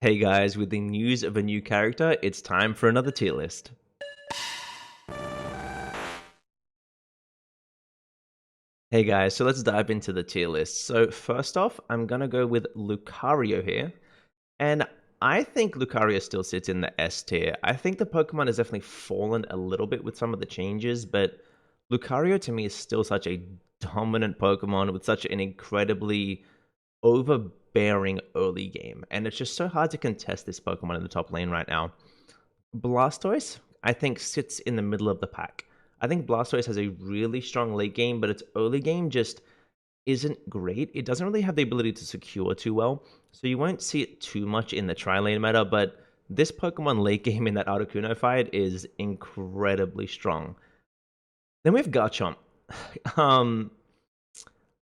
Hey guys, with the news of a new character, it's time for another tier list. Hey guys, so let's dive into the tier list. So first off, I'm gonna go with Lucario here. And I think Lucario still sits in the S tier. I think the Pokemon has definitely fallen a little bit with some of the changes, but Lucario to me is still such a dominant Pokemon with such an incredibly overbearing early game. And it's just so hard to contest this Pokemon in the top lane right now. Blastoise, I think, sits in the middle of the pack. I think Blastoise has a really strong late game, but its early game just isn't great. It doesn't really have the ability to secure too well, so you won't see it too much in the tri-lane meta, but this Pokemon late game in that Articuno fight is incredibly strong. Then we have Garchomp. um,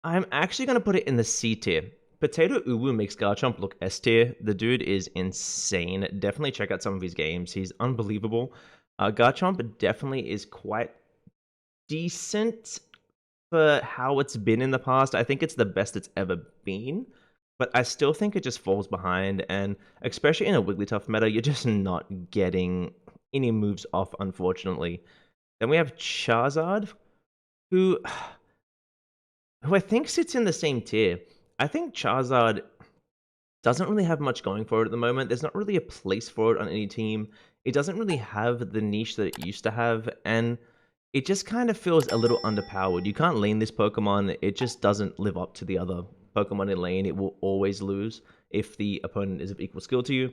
I'm actually going to put it in the C tier. Potato Uwu makes Garchomp look S tier. The dude is insane. Definitely check out some of his games. He's unbelievable. Garchomp definitely is quite decent for how it's been in the past. I think it's the best it's ever been, but I still think it just falls behind. And especially in a Wigglytuff meta, you're just not getting any moves off, unfortunately. Then we have Charizard, who I think sits in the same tier. I think Charizard doesn't really have much going for it at the moment. There's not really a place for it on any team. It doesn't really have the niche that it used to have, and it just kind of feels a little underpowered. You can't lane this Pokemon. It just doesn't live up to the other Pokemon in lane. It will always lose if the opponent is of equal skill to you.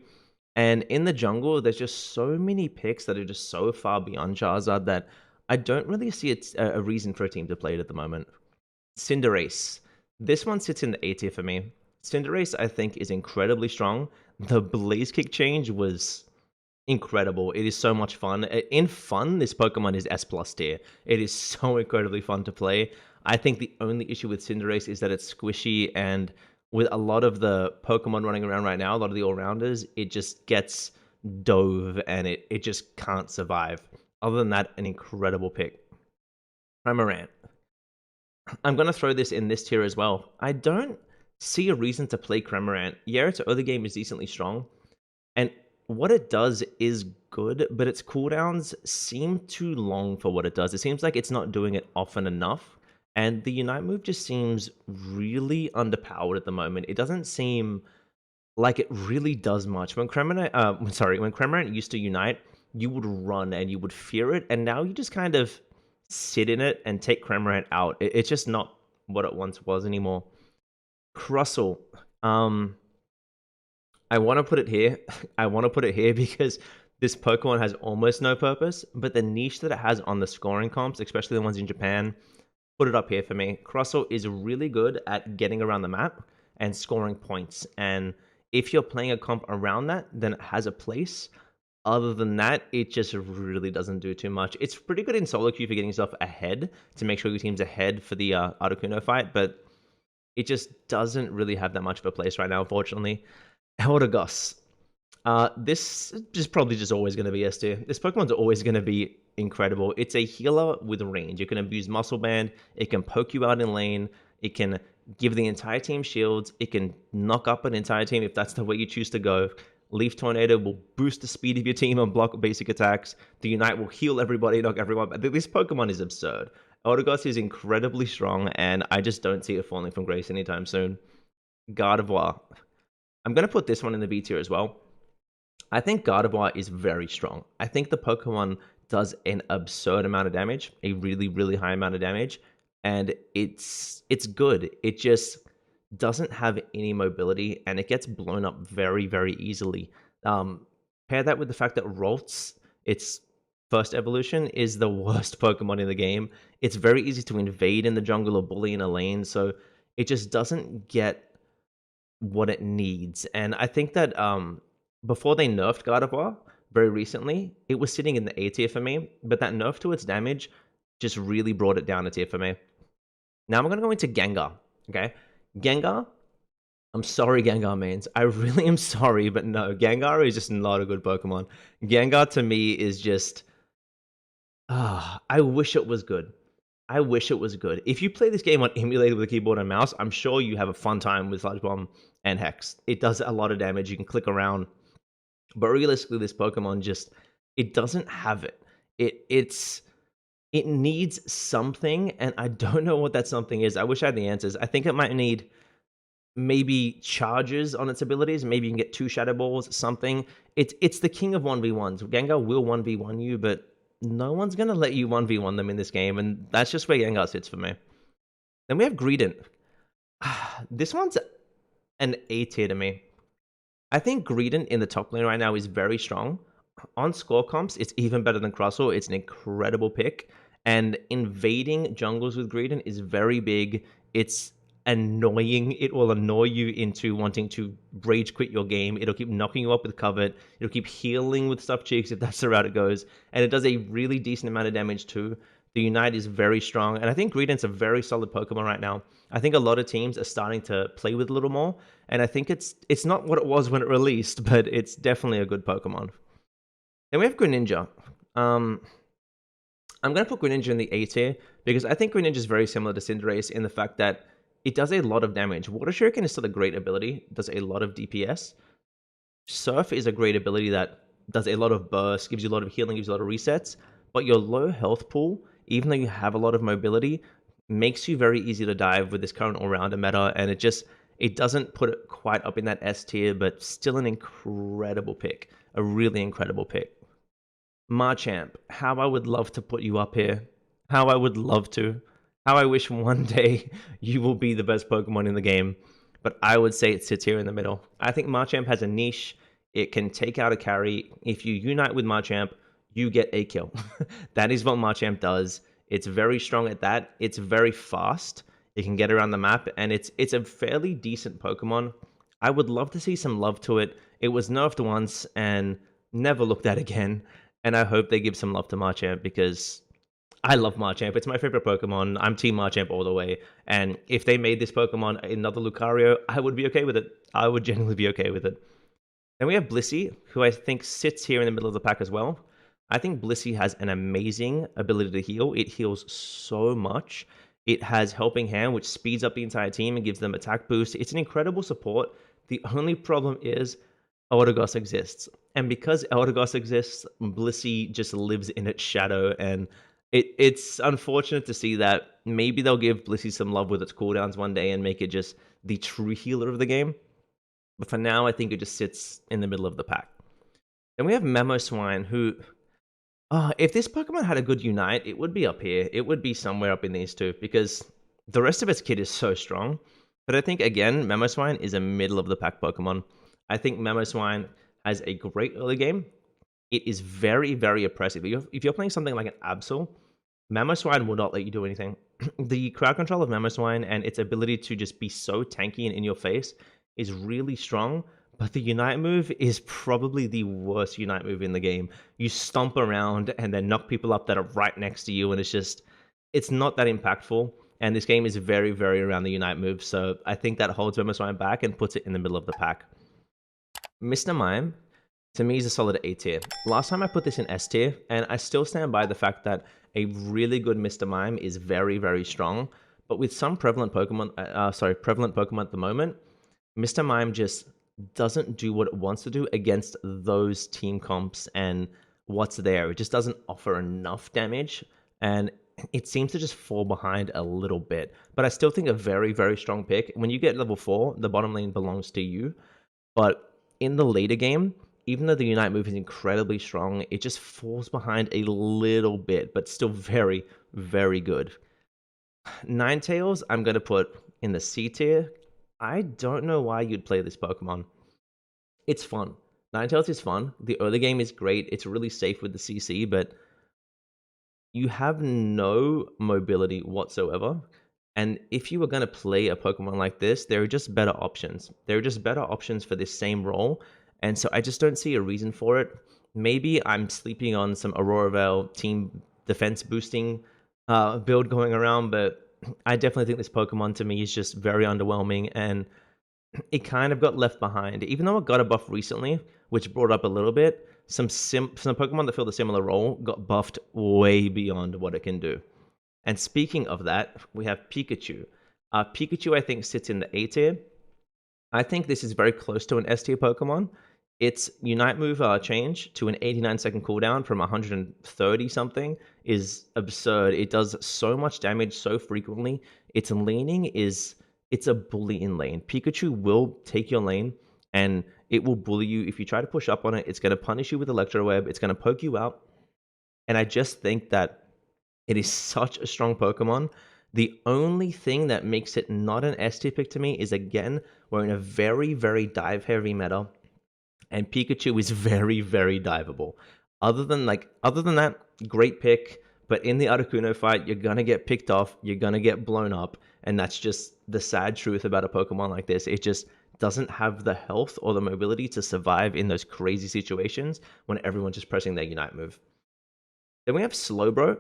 And in the jungle, there's just so many picks that are just so far beyond Charizard that I don't really see it's a reason for a team to play it at the moment. Cinderace. This one sits in the A tier for me. Cinderace, I think, is incredibly strong. The Blaze Kick change was incredible. It is so much fun. In fun, this Pokemon is S plus tier. It is so incredibly fun to play. I think the only issue with Cinderace is that it's squishy, and with a lot of the Pokemon running around right now, a lot of the all-rounders, it just gets dove and it just can't survive. Other than that, an incredible pick. Cramorant. I'm going to throw this in this tier as well. I don't see a reason to play Cramorant. Yeah, its early game is decently strong, and what it does is good, but its cooldowns seem too long for what it does. It seems like it's not doing it often enough, and the Unite move just seems really underpowered at the moment. It doesn't seem like it really does much. When Cramorant used to Unite, you would run and you would fear it, and now you just kind of sit in it and take Cramorant out. It's just not what it once was anymore. Crustle. I want to put it here. I want to put it here because this Pokemon has almost no purpose, but the niche that it has on the scoring comps, especially the ones in Japan, put it up here for me. Crustle is really good at getting around the map and scoring points. And if you're playing a comp around that, then it has a place. Other than that, it just really doesn't do too much. It's pretty good in solo queue for getting yourself ahead to make sure your team's ahead for the Articuno fight, but it just doesn't really have that much of a place right now, unfortunately. Eldegoss. This is probably just always going to be S tier. This Pokemon's always going to be incredible. It's a healer with range. You can abuse Muscle Band. It can poke you out in lane. It can give the entire team shields. It can knock up an entire team if that's the way you choose to go. Leaf Tornado will boost the speed of your team and block basic attacks. The Unite will heal everybody, knock everyone. But this Pokemon is absurd. Eldegoss is incredibly strong, and I just don't see it falling from grace anytime soon. Gardevoir. I'm going to put this one in the B tier as well. I think Gardevoir is very strong. I think the Pokemon does an absurd amount of damage, a really, really high amount of damage, and it's good. It just doesn't have any mobility, and it gets blown up very, very easily. Pair that with the fact that Ralts, its first evolution, is the worst Pokemon in the game. It's very easy to invade in the jungle or bully in a lane, so it just doesn't get what it needs. And I think that before they nerfed Gardevoir very recently, it was sitting in the A tier for me, but that nerf to its damage just really brought it down a tier for me. Now I'm going to go into Gengar, okay? Gengar, I'm sorry, Gengar mains. I really am sorry, but no, Gengar is just not a good Pokemon. Gengar to me is just... I wish it was good. I wish it was good. If you play this game on emulated with a keyboard and mouse, I'm sure you have a fun time with Sludge Bomb and Hex. It does a lot of damage. You can click around. But realistically, this Pokemon just, it doesn't have it. It needs something, and I don't know what that something is. I wish I had the answers. I think it might need maybe charges on its abilities. Maybe you can get 2 Shadow Balls, something. It's the king of 1v1s. Gengar will 1v1 you, but no one's going to let you 1v1 them in this game, and that's just where Gengar sits for me. Then we have Greedent. This one's an A tier to me. I think Greedent in the top lane right now is very strong. On score comps, it's even better than Crustle. It's an incredible pick. And invading jungles with Greedent is very big. It's annoying. It will annoy you into wanting to rage quit your game. It'll keep knocking you up with Covet. It'll keep healing with Stuffed Cheeks if that's the route it goes. And it does a really decent amount of damage too. The Unite is very strong. And I think Greedent's a very solid Pokemon right now. I think a lot of teams are starting to play with it a little more. And I think it's not what it was when it released, but it's definitely a good Pokemon. Then we have Greninja. I'm going to put Greninja in the A tier because I think Greninja is very similar to Cinderace in the fact that it does a lot of damage. Water Shuriken is still a great ability, does a lot of DPS. Surf is a great ability that does a lot of burst, gives you a lot of healing, gives you a lot of resets. But your low health pool, even though you have a lot of mobility, makes you very easy to dive with this current all-rounder meta, and it doesn't put it quite up in that S tier, but still an incredible pick. A really incredible pick. Machamp, how I would love to put you up here. How I would love to. How I wish one day you will be the best Pokemon in the game. But I would say it sits here in the middle. I think Machamp has a niche. It can take out a carry. If you unite with Machamp, you get a kill. That is what Machamp does. It's very strong at that. It's very fast. It can get around the map, and it's a fairly decent Pokemon. I would love to see some love to it. It was nerfed once and never looked at again. And I hope they give some love to Machamp because I love Machamp. It's my favorite Pokemon. I'm Team Machamp all the way. And if they made this Pokemon another Lucario, I would be okay with it. I would genuinely be okay with it. Then we have Blissey, who I think sits here in the middle of the pack as well. I think Blissey has an amazing ability to heal. It heals so much. It has Helping Hand, which speeds up the entire team and gives them attack boost. It's an incredible support. The only problem is Eldegoss exists. And because Eldegoss exists, Blissey just lives in its shadow. And it's unfortunate to see that. Maybe they'll give Blissey some love with its cooldowns one day and make it just the true healer of the game. But for now, I think it just sits in the middle of the pack. Then we have Memo Swine, who... if this Pokemon had a good Unite, it would be up here. It would be somewhere up in these two, because the rest of its kit is so strong. But I think, again, Memo Swine is a middle-of-the-pack Pokemon. I think Memo Swine has a great early game. It is very, very oppressive. If you're playing something like an Absol, Memo Swine will not let you do anything. The crowd control of Memo Swine and its ability to just be so tanky and in your face is really strong. But the Unite move is probably the worst Unite move in the game. You stomp around and then knock people up that are right next to you, and it's not that impactful. And this game is very, very around the Unite move, so I think that holds Memo Swine back and puts it in the middle of the pack. Mr. Mime, to me, is a solid A tier. Last time I put this in S tier, and I still stand by the fact that a really good Mr. Mime is very, very strong. But with some prevalent Pokemon at the moment, Mr. Mime just doesn't do what it wants to do against those team comps and what's there. It just doesn't offer enough damage, and it seems to just fall behind a little bit. But I still think a very, very strong pick. When you get level 4, the bottom lane belongs to you. But in the later game, even though the Unite move is incredibly strong, it just falls behind a little bit, but still very, very good. Ninetales, I'm going to put in the C tier. I don't know why you'd play this Pokemon. It's fun. Ninetales is fun. The early game is great. It's really safe with the CC, but you have no mobility whatsoever. And if you were going to play a Pokemon like this, there are just better options. There are just better options for this same role. And so I just don't see a reason for it. Maybe I'm sleeping on some Aurora Veil team defense boosting build going around, but I definitely think this Pokemon to me is just very underwhelming, and it kind of got left behind. Even though it got a buff recently, which brought up a little bit, some Pokemon that filled a similar role got buffed way beyond what it can do. And speaking of that, we have Pikachu. Pikachu, I think, sits in the A tier. I think this is very close to an S tier Pokemon. Its Unite move change to an 89-second cooldown from 130 something is absurd. It does so much damage so frequently. Its laning it's a bully in lane. Pikachu will take your lane and it will bully you. If you try to push up on it, it's going to punish you with Electro Web. It's going to poke you out. And I just think that it is such a strong Pokemon. The only thing that makes it not an S tier pick to me is, again, we're in a very, very dive-heavy meta, and Pikachu is very, very diveable. Other than that, great pick, but in the Articuno fight, you're gonna get picked off, you're gonna get blown up, and that's just the sad truth about a Pokemon like this. It just doesn't have the health or the mobility to survive in those crazy situations when everyone's just pressing their Unite move. Then we have Slowbro.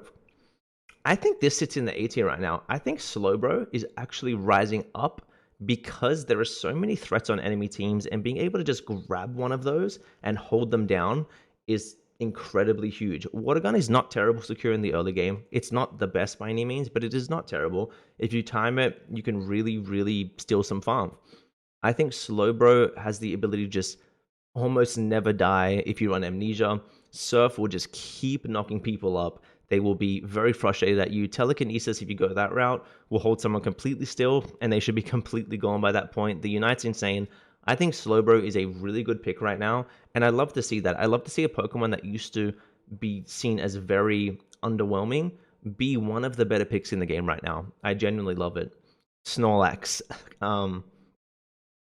I think this sits in the A tier right now. I think Slowbro is actually rising up because there are so many threats on enemy teams, and being able to just grab one of those and hold them down is incredibly huge. Water Gun is not terrible secure in the early game. It's not the best by any means, but it is not terrible. If you time it, you can really, really steal some farm. I think Slowbro has the ability to just almost never die if you run Amnesia. Surf will just keep knocking people up. They will be very frustrated at you. Telekinesis, if you go that route, will hold someone completely still, and they should be completely gone by that point. The Unite's insane. I think Slowbro is a really good pick right now, and I love to see that. I love to see a Pokemon that used to be seen as very underwhelming be one of the better picks in the game right now. I genuinely love it. Snorlax.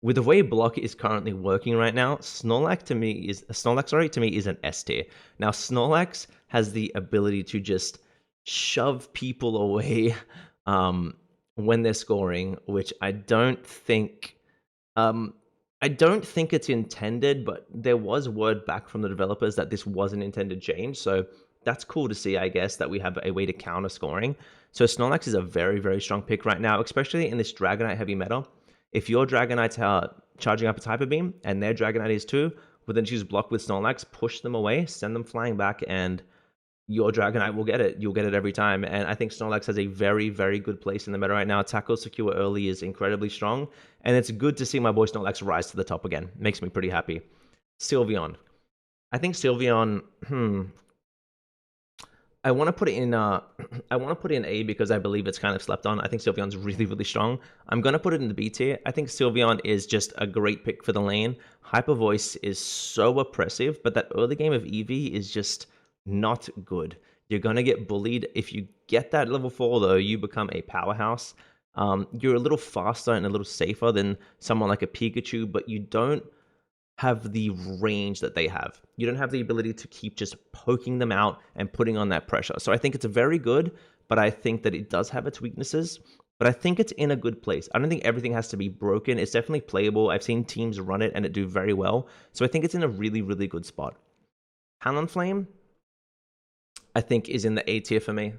With the way block is currently working right now, Snorlax to me is an S tier. Now Snorlax has the ability to just shove people away when they're scoring, which I don't think it's intended, but there was word back from the developers that this was an intended change. So that's cool to see, I guess, that we have a way to counter scoring. So Snorlax is a very, very strong pick right now, especially in this Dragonite heavy meta. If your Dragonite's charging up its Hyper Beam, and their Dragonite is too, well then choose block with Snorlax, push them away, send them flying back, and your Dragonite will get it. You'll get it every time. And I think Snorlax has a very, very good place in the meta right now. Tackle secure early is incredibly strong, and it's good to see my boy Snorlax rise to the top again. Makes me pretty happy. Sylveon. I think Sylveon, I want to put it in A because I believe it's kind of slept on. I think Sylveon's really, really strong. I'm going to put it in the B tier. I think Sylveon is just a great pick for the lane. Hyper Voice is so oppressive, but that early game of Eevee is just not good. You're going to get bullied. If you get that level 4, though, you become a powerhouse. You're a little faster and a little safer than someone like a Pikachu, but you don't have the range that they have. You don't have the ability to keep just poking them out and putting on that pressure. So I think it's very good, but I think that it does have its weaknesses. But I think it's in a good place. I don't think everything has to be broken. It's definitely playable. I've seen teams run it and it do very well. So I think it's in a really, really good spot. Talonflame, I think, is in the A tier for me.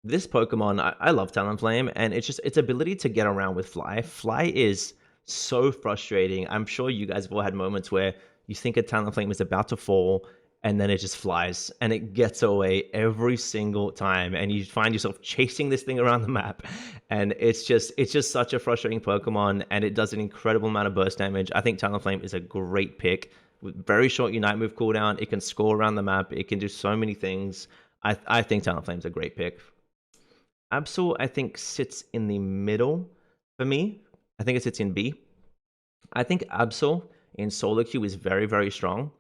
This Pokemon, I love Talonflame, and it's just its ability to get around with Fly. Fly is so frustrating. I'm sure you guys have all had moments where you think a Talonflame is about to fall, and then it just flies, and it gets away every single time, and you find yourself chasing this thing around the map, and it's just such a frustrating Pokemon, and it does an incredible amount of burst damage. I think Talonflame is a great pick. With very short Unite move cooldown, it can score around the map, it can do so many things. I think Talonflame's a great pick. Absol, I think, sits in the middle for me. I think it sits in B. I think Absol in solo queue is very, very strong.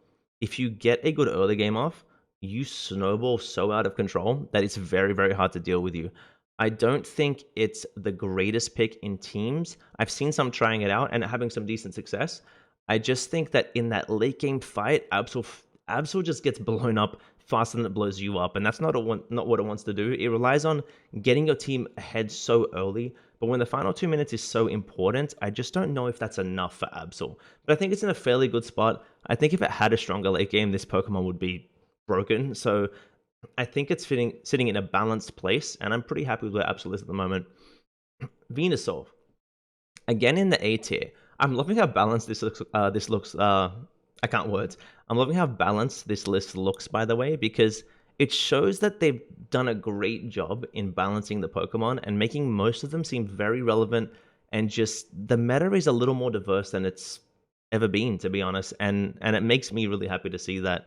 If you get a good early game off, you snowball so out of control that it's very, very hard to deal with you. I don't think it's the greatest pick in teams. I've seen some trying it out and having some decent success. I just think that in that late game fight, Absol just gets blown up faster than it blows you up, and that's not what it wants to do. It relies on getting your team ahead so early, but when the final 2 minutes is so important, I just don't know if that's enough for Absol. But I think it's in a fairly good spot. I think if it had a stronger late game, this Pokemon would be broken. So I think it's sitting in a balanced place, and I'm pretty happy with where Absol is at the moment. Venusaur, again in the A tier. I'm loving how balanced this looks. I can't words. I'm loving how balanced this list looks, by the way, because it shows that they've done a great job in balancing the Pokemon and making most of them seem very relevant, and just the meta is a little more diverse than it's ever been, to be honest, and it makes me really happy to see that.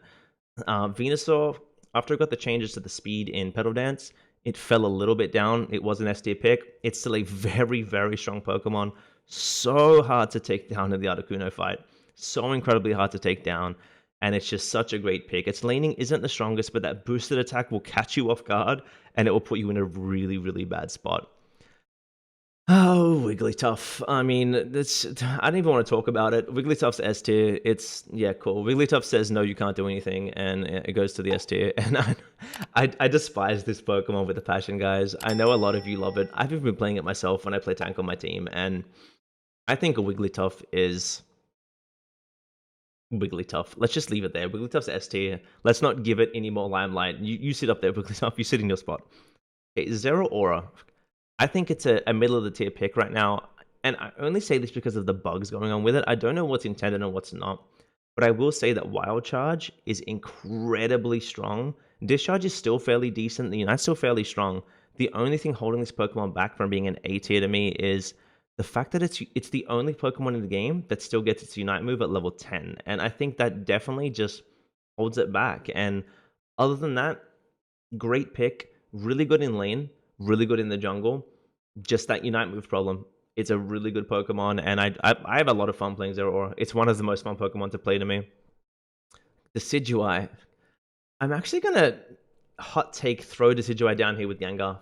Venusaur, after it got the changes to the speed in Petal Dance, it fell a little bit down. It was an S tier pick. It's still a very, very strong Pokemon. So hard to take down in the Articuno fight. So incredibly hard to take down. And it's just such a great pick. Its laning isn't the strongest, but that boosted attack will catch you off guard, and it will put you in a really, really bad spot. Oh, Wigglytuff. I mean, I don't even want to talk about it. Wigglytuff's S tier. It's, yeah, cool. Wigglytuff says, no, you can't do anything, and it goes to the S tier. And I despise this Pokemon with a passion, guys. I know a lot of you love it. I've even been playing it myself when I play tank on my team, and I think a Wigglytuff is Wigglytuff. Let's just leave it there. Wigglytuff's S tier. Let's not give it any more limelight. You sit up there, Wigglytuff. You sit in your spot. Okay, Zero Aura. I think it's a middle of the tier pick right now, and I only say this because of the bugs going on with it. I don't know what's intended and what's not, but I will say that Wild Charge is incredibly strong. Discharge is still fairly decent. The Unite's still fairly strong. The only thing holding this Pokemon back from being an A tier to me is the fact that it's the only Pokemon in the game that still gets its Unite move at level 10, and I think that definitely just holds it back. And other than that, great pick, really good in lane, really good in the jungle. Just that Unite move problem. It's a really good Pokemon, and I have a lot of fun playing Zero Aura. It's one of the most fun Pokemon to play to me. Decidueye. I'm actually gonna hot take throw Decidueye down here with Gengar.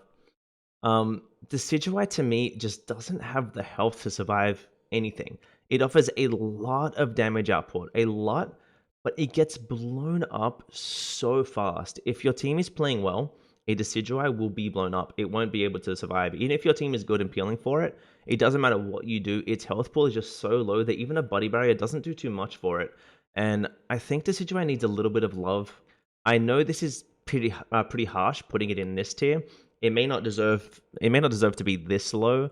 Decidueye to me just doesn't have the health to survive anything. It offers a lot of damage output, a lot, but it gets blown up so fast. If your team is playing well, a Decidueye will be blown up. It won't be able to survive. Even if your team is good and peeling for it, it doesn't matter what you do. Its health pool is just so low that even a Buddy Barrier doesn't do too much for it. And I think Decidueye needs a little bit of love. I know this is pretty harsh putting it in this tier. It may not deserve to be this low,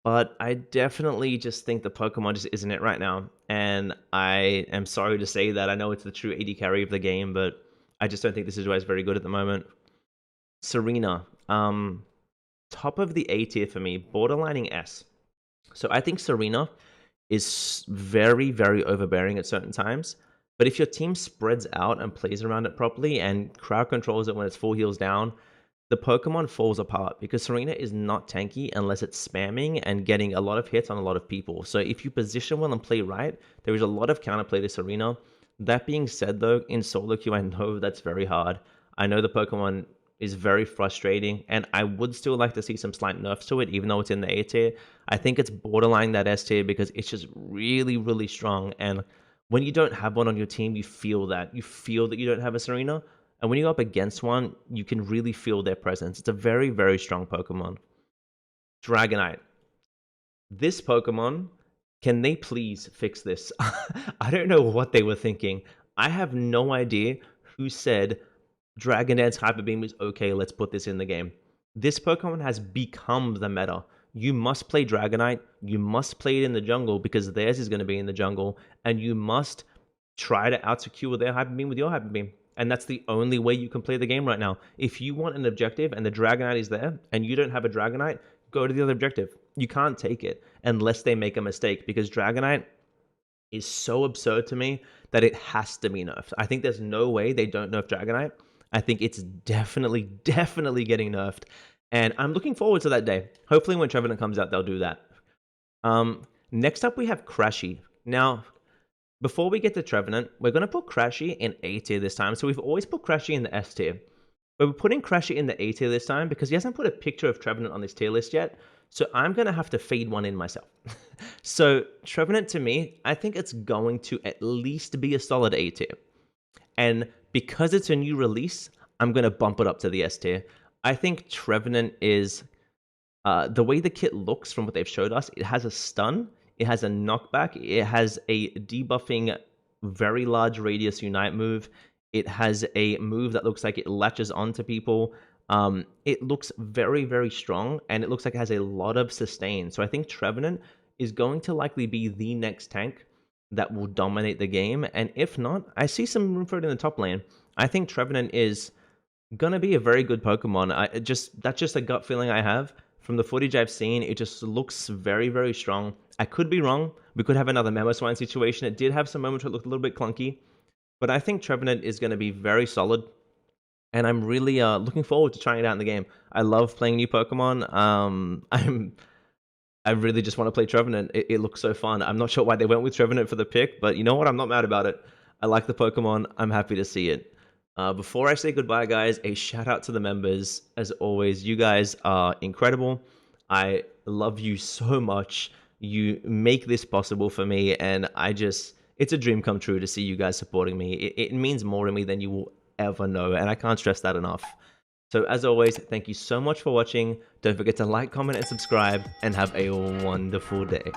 but I definitely just think the Pokemon just isn't it right now. And I am sorry to say that. I know it's the true AD carry of the game, but I just don't think Decidueye is very good at the moment. Serena, top of the A tier for me, borderlining S. So I think Serena is very, very overbearing at certain times. But if your team spreads out and plays around it properly and crowd controls it when it's full heals down, the Pokemon falls apart because Serena is not tanky unless it's spamming and getting a lot of hits on a lot of people. So if you position well and play right, there is a lot of counterplay to Serena. That being said, though, in solo queue, I know that's very hard. I know the Pokemon is very frustrating, and I would still like to see some slight nerfs to it, even though it's in the A tier. I think it's borderline that S tier because it's just really, really strong, and when you don't have one on your team, you feel that. You feel that you don't have a Serena, and when you go up against one, you can really feel their presence. It's a very, very strong Pokemon. Dragonite. This Pokemon, can they please fix this? I don't know what they were thinking. I have no idea who said Dragon Dance Hyper Beam is okay, let's put this in the game. This Pokemon has become the meta. You must play Dragonite, you must play it in the jungle because theirs is going to be in the jungle, and you must try to out-secure their Hyper Beam with your Hyper Beam. And that's the only way you can play the game right now. If you want an objective and the Dragonite is there, and you don't have a Dragonite, go to the other objective. You can't take it unless they make a mistake, because Dragonite is so absurd to me that it has to be nerfed. I think there's no way they don't nerf Dragonite. I think it's definitely getting nerfed. And I'm looking forward to that day. Hopefully when Trevenant comes out, they'll do that. Next up, we have Crashy. Now, before we get to Trevenant, we're going to put Crashy in A tier this time. So we've always put Crashy in the S tier. But we're putting Crashy in the A tier this time because he hasn't put a picture of Trevenant on this tier list yet. So I'm going to have to fade one in myself. So Trevenant, to me, I think it's going to at least be a solid A tier. And because it's a new release, I'm going to bump it up to the S tier. I think Trevenant is... the way the kit looks from what they've showed us, it has a stun, it has a knockback, it has a debuffing very large radius Unite move, it has a move that looks like it latches onto people. It looks very, very strong, and it looks like it has a lot of sustain. So I think Trevenant is going to likely be the next tank that will dominate the game, and if not, I see some room for it in the top lane. I think Trevenant is gonna be a very good Pokemon. That's just a gut feeling I have from the footage I've seen. It just looks very, very strong. I could be wrong. We could have another Memo Swine situation. It did have some moments where it looked a little bit clunky, but I think Trevenant is going to be very solid, and I'm really looking forward to trying it out in the game. I love playing new Pokemon. I really just want to play Trevenant. It looks so fun. I'm not sure why they went with Trevenant for the pick, but you know what? I'm not mad about it. I like the Pokemon. I'm happy to see it. Before I say goodbye, guys, a shout out to the members. As always, you guys are incredible. I love you so much. You make this possible for me, and it's a dream come true to see you guys supporting me. It means more to me than you will ever know, and I can't stress that enough. So as always, thank you so much for watching. Don't forget to like, comment, and subscribe, and have a wonderful day.